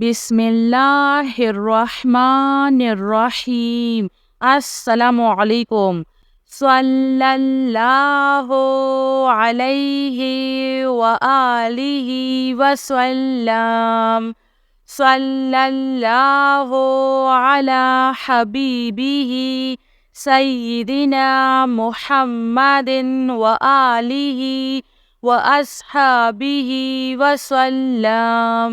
बिस्मिल्लाहिर्रहमानिर्रहीम। अस्सलामु अलैकुम। सल्लल्लाहु अलैहि व आलिहि वसल्लम। सल्लल्लाहु अला हबीबिही सय्यिदिना मुहम्मदिन व आलिहि व अस्हाबिहि वसल्लम।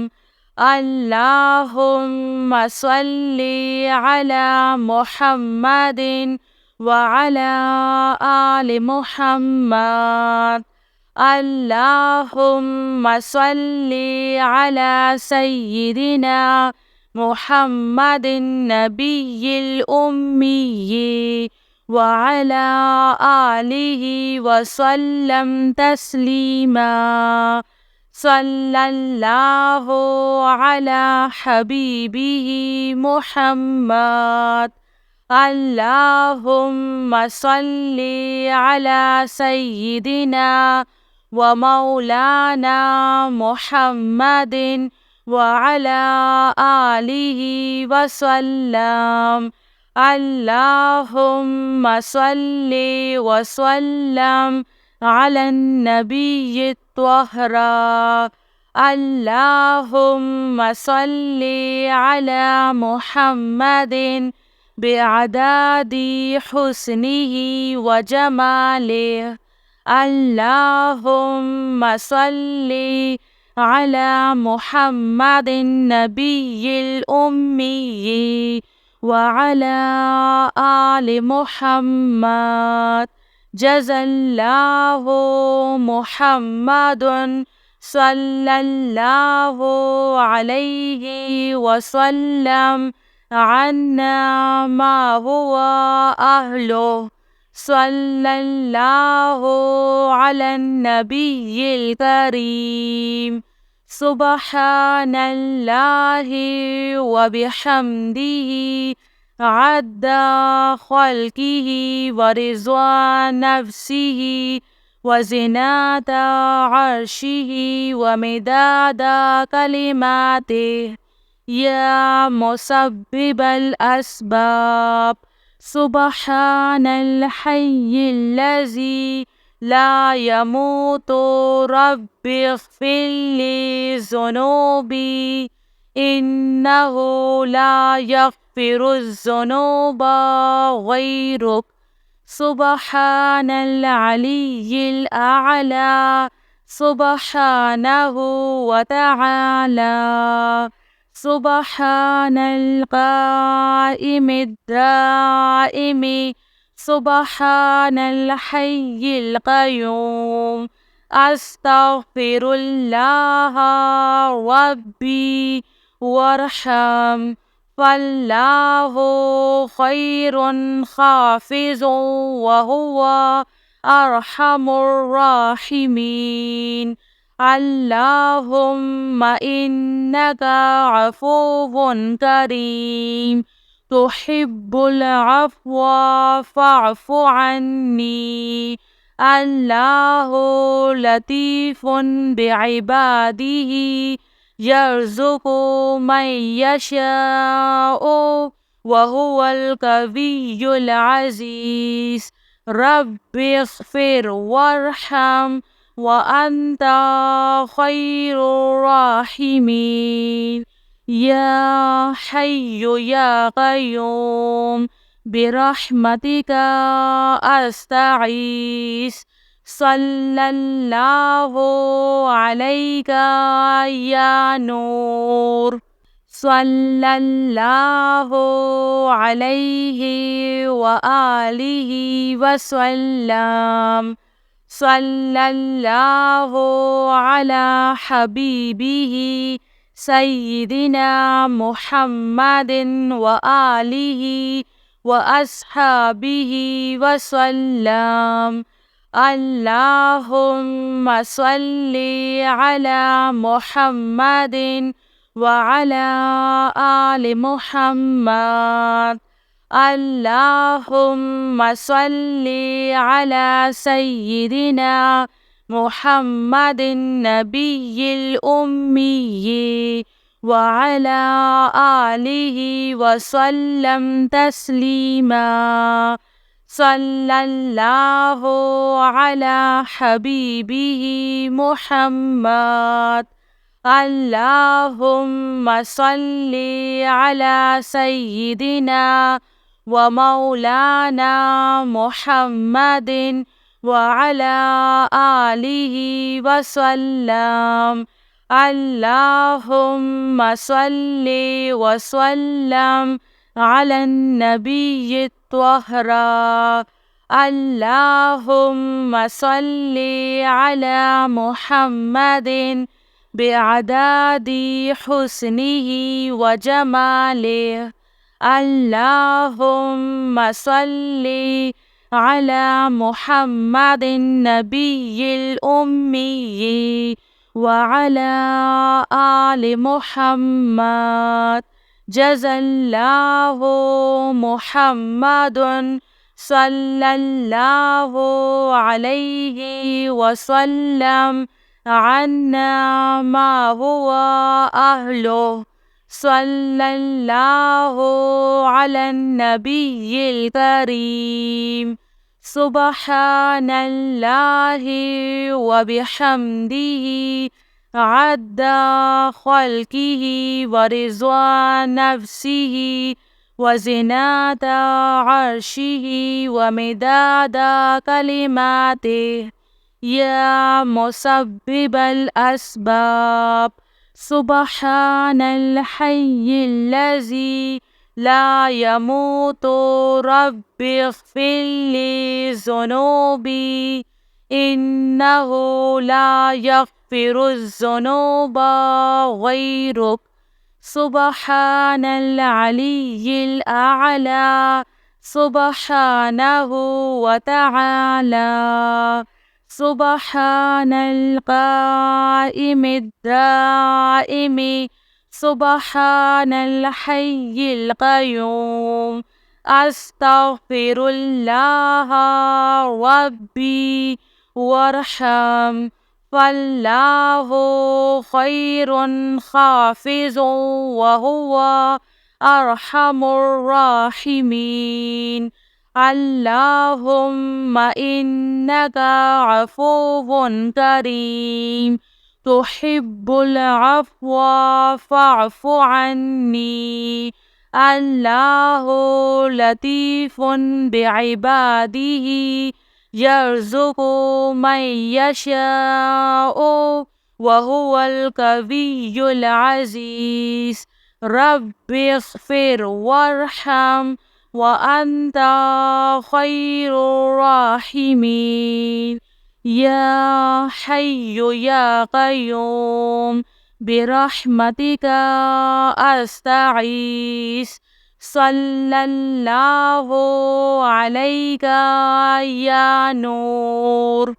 अल्लाहुम्मा सल्ली अला मुहम्मदिन व अला आलि मुहम्मद। अल्लाहुम्मा सल्ली अला सय्यिदिना मुहम्मदिन नबिय्यिल उम्मिय्यि व अला आलिहि व सल्लम तस्लीमा। सल्लल्लाहु अला हबीबिही मुहम्मद। अल्लाहुम्मा सल्ली अला सय्यिदिना व मौलाना मुहम्मदिन व अला आलिहि व सल्लम। अल्लाहुम्मा सल्ली व सल्लम अला नबिय्यि त्वहरा। अल्लाहुम्मा सल्ली अला मुहम्मदिन बिअदादि हुस्निही व जमालिही। अल्लाहुम्मा सल्ली अला मुहम्मदिन नबिय्यिल उम्मिय्यि व अला आलि मुहम्मद। जज़ल्लाहु मुहम्मदुन सल्लल्लाहु अलैहि वसल्लम अन्ना मा हुवा अहलुहु। सल्लल्लाहु अलन नबिय्यिल करीम। सुब्हानल्लाहि व बिहम्दिही अद्दा खल्किही व रिज़्वा नफ्सिही व ज़िनाता अर्शिही व मिदादा कलिमातिही। या मुसब्बिबल अस्बाब। सुब्हानल हय्यिल्लज़ी ला यमूतु रब्बिग़फिरली ज़ुनूबी इन्नहु ला यग़फ़िरुज़्ज़ुनूबा ग़ैरुक। सुब्हानल अलिय्यिल अअला। सुब्हानहु व तआला। सुब्हानल क़ाइमिद दाइमि। सुब्हानल हय्यिल क़य्यूम। अस्तग़फिरुल्लाह रब्बी वरहम। फल्लाहु ख़ैरुन हाफ़िज़ुन व हुवा अरहमुर राहिमीन। अल्लाहुम्मा इन्नका अफ़ुव्वुन करीम तुहिब्बुल अफ़्वा फ़अफ़ु अन्नी। अल्लाहु लतीफ़ुन बिइबादिही यर्ज़ुक़ु मन यशाअु व हुवल क़विय्युल अज़ीज़। रब्बिग़फ़िर वरहम व अन्ता ख़ैरुर राहिमीन। या हय्यु या क़य्यूम बिरहमतिका अस्तगीस। सल्लल्लाहु अलैका या नूर। सल्लल्लाहु अलैहि व आलिहि वसल्लम। सल्लल्लाहु अला हबीबिही सय्यिदिना मुहम्मदिन व आलिहि व अस्हाबिहि वसल्लम। अल्लाहुम्मा सल्ली अला मुहम्मदिन व अला आलि मुहम्मद। अल्लाहुम्मा सल्ली अला सय्यिदिना मुहम्मदिन नबिय्यिल उम्मिय्यि وعلى آله وسلم تسليما صلى الله على حبيبه محمد اللهم صل على سيدنا ومولانا محمد وعلى آله وسلم اللهم صل وسلم على النبي الطاهر اللهم صل على محمد بعدد حسنه وجماله اللهم صل على محمد النبي الأمي وعلى آل محمد جزى الله محمد صلى الله عليه وسلم عنا ما هو أهله صلى الله على النبي الكريم سبحان الله وبحمده عد خلقه ورضوان نفسه وزنة عرشه ومداد كلماته يا مسبب الأسباب سبحان الحي الذي لا يموت رب اغفر لي ذنوبي إنه لا يغفر الذنوب غيرك سبحان العلي الأعلى سبحانه وتعالى سبحان القائم الدائم سبحان الحي القيوم أستغفر الله ربي وارحم فالله خير حافظ وهو أرحم الراحمين اللهم إنك عفو كريم تحب العفو فاعف عني الله لطيف بعباده يرزق من يشاء وهو القوي العزيز رب اغفر وارحم وأنت خير الراحمين يا حي يا قيوم برحمتك أستغيث صلى الله عليك يا نور